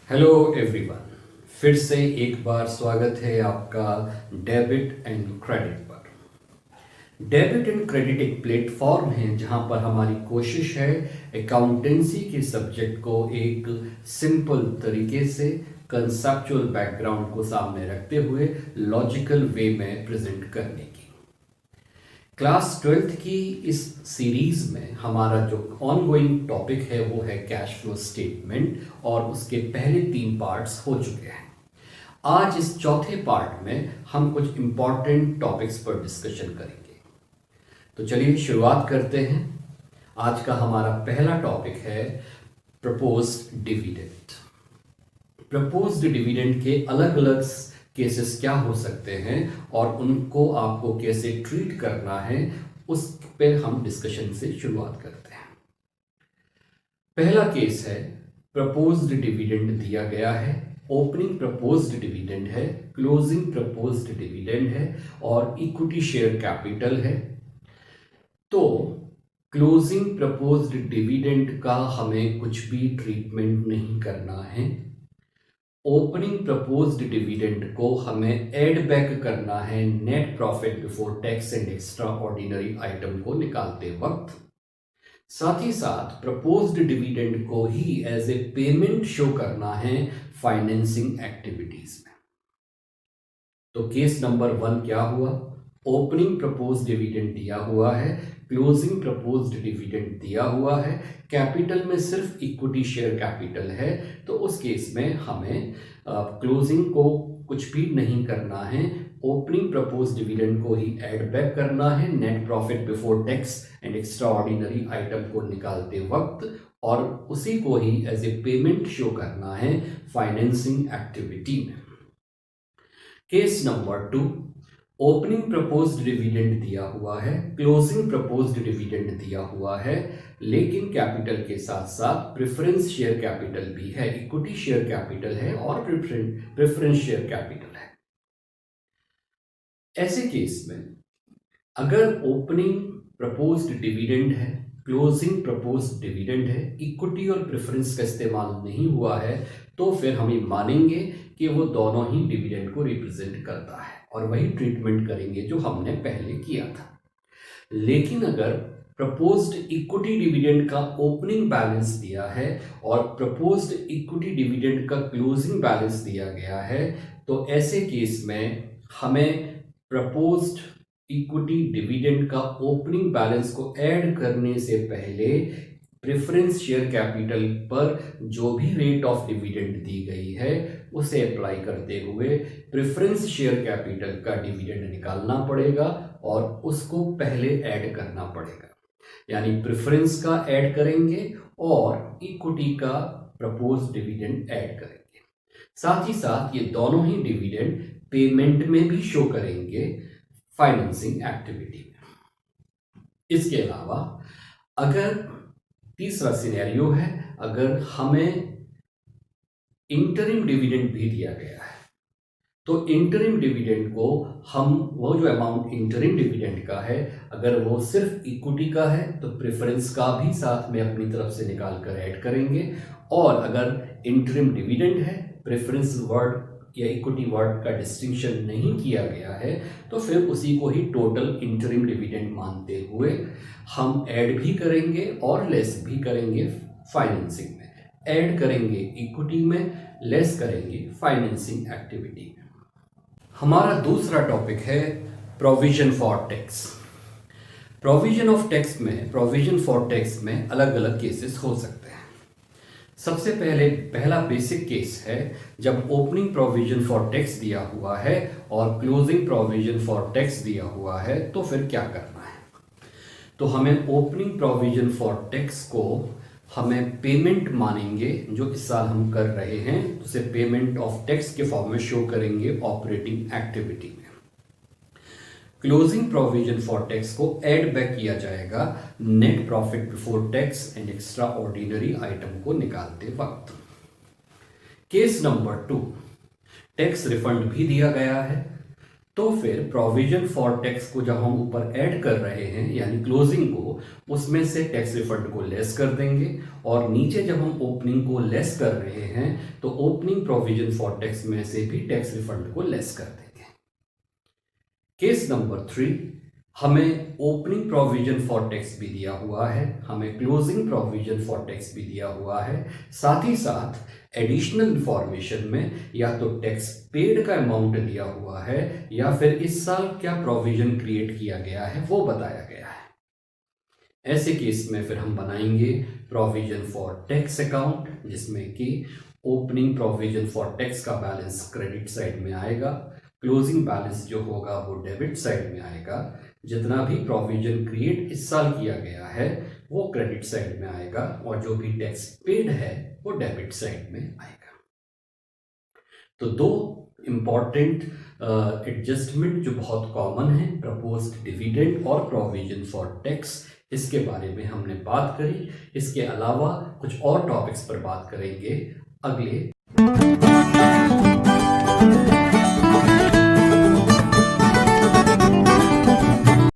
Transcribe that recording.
Hello everyone, फिर से एक बार स्वागत है आपका डेबिट एंड क्रेडिट पर। डेबिट एंड क्रेडिट एक प्लेटफॉर्म है जहां पर हमारी कोशिश है अकाउंटेंसी के सब्जेक्ट को एक सिंपल तरीके से कंसेप्चुअल बैकग्राउंड को सामने रखते हुए लॉजिकल वे में प्रेजेंट करने की। क्लास 12th की इस सीरीज में हमारा जो ऑनगोइंग टॉपिक है वो है कैश फ्लो स्टेटमेंट और उसके पहले 3 पार्ट्स हो चुके हैं। आज इस चौथे पार्ट में हम कुछ इंपॉर्टेंट टॉपिक्स पर डिस्कशन करेंगे। तो चलिए शुरुआत करते हैं। आज का हमारा पहला टॉपिक है प्रपोज्ड डिविडेंड। प्रपोज्ड डिविडेंड के अलग अलग केसेस क्या हो सकते हैं और उनको आपको कैसे ट्रीट करना है, उस पे हम डिस्कशन से शुरुआत करते हैं। पहला केस है प्रपोज्ड डिविडेंड दिया गया है, ओपनिंग प्रपोज्ड डिविडेंड है, क्लोजिंग प्रपोज्ड डिविडेंड है और इक्विटी शेयर कैपिटल है। तो क्लोजिंग प्रपोज्ड डिविडेंड का हमें कुछ भी ट्रीटमेंट नहीं करना है। ओपनिंग प्रपोज्ड डिविडेंड को हमें ऐड बैक करना है net profit before tax and extra ordinary item को निकालते वक्त। साथ ही साथ प्रपोज्ड डिविडेंड को ही एज ए पेमेंट शो करना है फाइनेंसिंग एक्टिविटीज में। तो केस नंबर 1 क्या हुआ? ओपनिंग प्रपोज्ड डिविडेंड दिया हुआ है, क्लोजिंग प्रपोज्ड डिविडेंड दिया हुआ है, कैपिटल में सिर्फ इक्विटी शेयर कैपिटल है। तो उस केस में हमें क्लोजिंग को कुछ भी नहीं करना है, ओपनिंग प्रपोज्ड डिविडेंड को ही ऐड बैक करना है net profit before tax and extra ordinary item को निकालते वक्त, और उसी को ही एज ए पेमेंट शो करना है फाइनेंसिंग एक्टिविटी में। Case number 2, opening proposed dividend दिया हुआ है, क्लोजिंग प्रपोज्ड डिविडेंड दिया हुआ है, लेकिन कैपिटल के साथ साथ प्रेफरेंस शेयर कैपिटल भी है, इक्विटी शेयर कैपिटल है और प्रेफरेंस शेयर कैपिटल है। ऐसे केस में अगर ओपनिंग प्रपोज्ड डिविडेंड है, क्लोजिंग प्रपोज्ड डिविडेंड है, इक्विटी और प्रेफरेंस का इस्तेमाल नहीं हुआ है, तो फिर हम ये मानेंगे कि वो दोनों ही डिविडेंड को रिप्रेजेंट करता है और वही ट्रीटमेंट करेंगे जो हमने पहले किया था। लेकिन अगर प्रपोज्ड इक्विटी डिविडेंड का ओपनिंग बैलेंस दिया है और प्रपोज्ड इक्विटी डिविडेंड का क्लोजिंग बैलेंस दिया गया है, तो ऐसे केस में हमें प्रपोज्ड इक्विटी डिविडेंड का ओपनिंग बैलेंस को ऐड करने से पहले प्रेफरेंस शेयर कैपिटल पर जो भी रेट ऑफ डिविडेंड दी गई है उसे अप्लाई करते हुए प्रेफरेंस शेयर कैपिटल का डिविडेंड निकालना पड़ेगा और उसको पहले ऐड करना पड़ेगा। यानी प्रेफरेंस का ऐड करेंगे और इक्विटी का प्रपोज डिविडेंड ऐड करेंगे। साथ ही साथ ये दोनों ही डिविडेंड पेमेंट में भी शो करेंगे फाइनेंसिंग एक्टिविटी में। इसके अलावा अगर तीसरा सिनेरियो है, अगर हमें इंटरिम डिविडेंड भी दिया गया है, तो इंटरिम डिविडेंड को हम वो जो अमाउंट इंटरिम डिविडेंड का है, अगर वो सिर्फ इक्विटी का है तो प्रेफरेंस का भी साथ में अपनी तरफ से निकाल कर ऐड करेंगे, और अगर इंटरिम डिविडेंड है, प्रेफरेंस वर्ड या इक्विटी वर्ड का डिस्टिंक्शन नहीं किया गया है, तो फिर उसी को ही टोटल इंटरिम डिविडेंड मानते हुए हम ऐड भी करेंगे और लेस भी करेंगे फाइनेंसिंग में। ऐड करेंगे इक्विटी में, लेस करेंगे फाइनेंसिंग एक्टिविटी में। हमारा दूसरा टॉपिक है provision for tax. Provision of tax में, प्रोविजन फॉर टैक्स में अलग अलग केसेस हो सकते हैं। सबसे पहला बेसिक केस है जब ओपनिंग प्रोविजन फॉर टैक्स दिया हुआ है और क्लोजिंग प्रोविजन फॉर टैक्स दिया हुआ है, तो फिर क्या करना है? तो हमें ओपनिंग प्रोविजन फॉर टैक्स को हमें पेमेंट मानेंगे, जो इस साल हम कर रहे हैं, उसे पेमेंट ऑफ टैक्स के फॉर्म में शो करेंगे ऑपरेटिंग एक्टिविटी में। क्लोजिंग प्रोविजन फॉर टैक्स को ऐड बैक किया जाएगा net profit before tax and extra ordinary item को निकालते वक्त। केस नंबर 2, टैक्स रिफंड भी दिया गया है, तो फिर प्रोविजन फॉर टैक्स को जब हम ऊपर ऐड कर रहे हैं यानी क्लोजिंग को, उसमें से टैक्स रिफंड को लेस कर देंगे, और नीचे जब हम ओपनिंग को लेस कर रहे हैं तो ओपनिंग प्रोविजन फॉर टैक्स में से भी टैक्स रिफंड को लेस कर देंगे। केस नंबर 3, हमें ओपनिंग प्रोविजन फॉर टैक्स भी दिया हुआ है, हमें क्लोजिंग प्रोविजन फॉर टैक्स भी दिया हुआ है, साथ ही साथ एडिशनल इंफॉर्मेशन में या तो टैक्स पेड का अमाउंट दिया हुआ है या फिर इस साल क्या प्रोविजन क्रिएट किया गया है वो बताया गया है। ऐसे केस में फिर हम बनाएंगे प्रोविजन फॉर टैक्स अकाउंट, जिसमें कि ओपनिंग प्रोविजन फॉर टैक्स का बैलेंस क्रेडिट साइड में आएगा, क्लोजिंग बैलेंस जो होगा वो डेबिट साइड में आएगा, जितना भी प्रोविजन क्रिएट इस साल किया गया है वो क्रेडिट साइड में आएगा, और जो भी टैक्स पेड है वो डेबिट साइड में आएगा। तो दो इंपॉर्टेंट एडजस्टमेंट जो बहुत कॉमन है, प्रपोज्ड डिविडेंड और प्रोविजन फॉर टैक्स, इसके बारे में हमने बात करी। इसके अलावा कुछ और टॉपिक्स पर बात करेंगे अगले